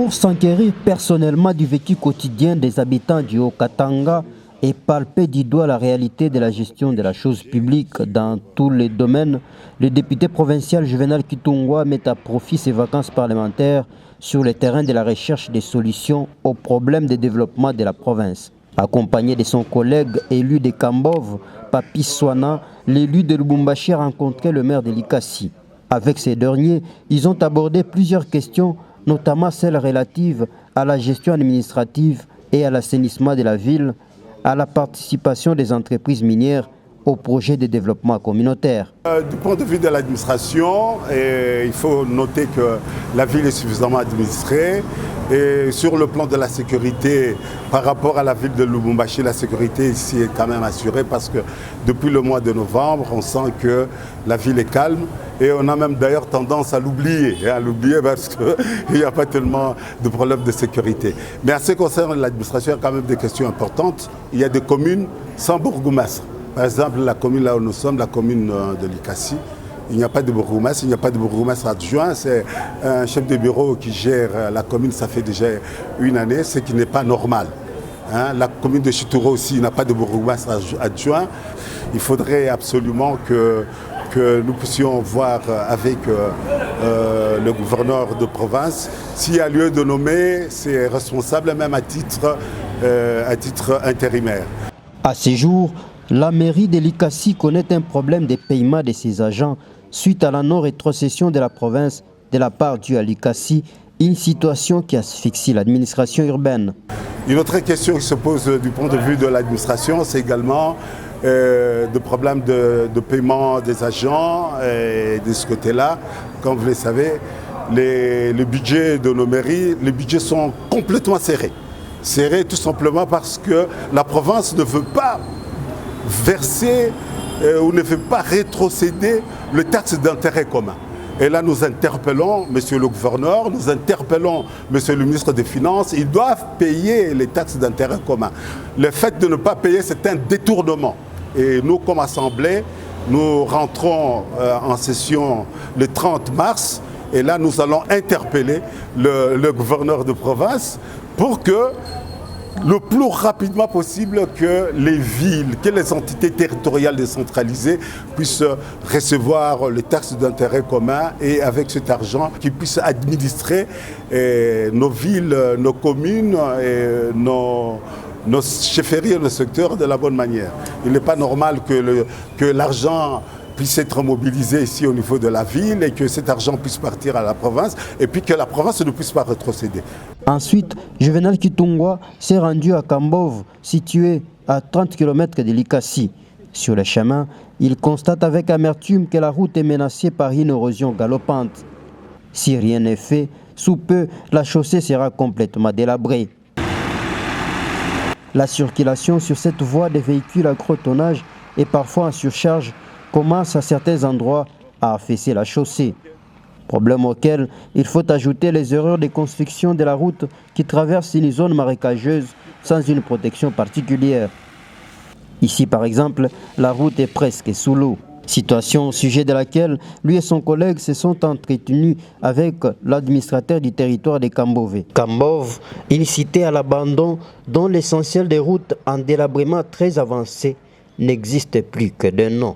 Pour s'enquérir personnellement du vécu quotidien des habitants du Haut-Katanga et palper du doigt la réalité de la gestion de la chose publique dans tous les domaines, le député provincial Juvenal Kitungwa met à profit ses vacances parlementaires sur le terrain de la recherche des solutions aux problèmes de développement de la province. Accompagné de son collègue élu de Kambov, Papi Swana, l'élu de Lubumbashi a rencontré le maire de Likasi. Avec ces derniers, ils ont abordé plusieurs questions, notamment celles relatives à la gestion administrative et à l'assainissement de la ville, à la participation des entreprises minières au projet de développement communautaire. Du point de vue de l'administration, il faut noter que la ville est suffisamment administrée. Et sur le plan de la sécurité, par rapport à la ville de Lubumbashi, la sécurité ici est quand même assurée parce que depuis le mois de novembre, on sent que la ville est calme et on a même d'ailleurs tendance à l'oublier parce qu'il n'y a pas tellement de problèmes de sécurité. Mais en ce qui concerne l'administration, il y a quand même des questions importantes. Il y a des communes sans bourgmestre. Par exemple, la commune là où nous sommes, la commune de Likasi, il n'y a pas de bourgmestre, il n'y a pas de bourgmestre adjoint. C'est un chef de bureau qui gère la commune, ça fait déjà une année, ce qui n'est pas normal. La commune de Chituro aussi n'a pas de bourgmestre adjoint. Il faudrait absolument que nous puissions voir avec le gouverneur de province s'il y a lieu de nommer ses responsables, même à titre intérimaire. À ces jours, la mairie de Likasi connaît un problème de paiement de ses agents suite à la non-rétrocession de la province de la part du Likasi, une situation qui asphyxie l'administration urbaine. Une autre question qui se pose du point de vue de l'administration, c'est également des problèmes de paiement des agents. Et de ce côté-là, comme vous le savez, les budgets de nos mairies, les budgets sont complètement serrés. Serrés tout simplement parce que la province ne veut pas verser ou ne veut pas rétrocéder le taxe d'intérêt commun. Et là, nous interpellons Monsieur le gouverneur, nous interpellons Monsieur le ministre des Finances. Ils doivent payer les taxes d'intérêt commun. Le fait de ne pas payer, c'est un détournement. Et nous, comme Assemblée, nous rentrons en session le 30 mars. Et là, nous allons interpeller le gouverneur de province pour que le plus rapidement possible que les villes, que les entités territoriales décentralisées puissent recevoir les taxes d'intérêt commun et avec cet argent qu'ils puissent administrer nos villes, nos communes et nos chefferies et nos secteurs de la bonne manière. Il n'est pas normal que l'argent puisse être mobilisé ici au niveau de la ville et que cet argent puisse partir à la province et puis que la province ne puisse pas rétrocéder. Ensuite, Juvenal Kitungwa s'est rendu à Kambov, situé à 30 km de Likasi. Sur le chemin, il constate avec amertume que la route est menacée par une érosion galopante. Si rien n'est fait, sous peu, la chaussée sera complètement délabrée. La circulation sur cette voie des véhicules à gros tonnage et parfois en surcharge commence à certains endroits à affaisser la chaussée. Problème auquel il faut ajouter les erreurs de construction de la route qui traverse une zone marécageuse sans une protection particulière. Ici par exemple, la route est presque sous l'eau. Situation au sujet de laquelle lui et son collègue se sont entretenus avec l'administrateur du territoire de Kambove. Kambove, une cité à l'abandon dont l'essentiel des routes en délabrement très avancé n'existe plus que d'un nom.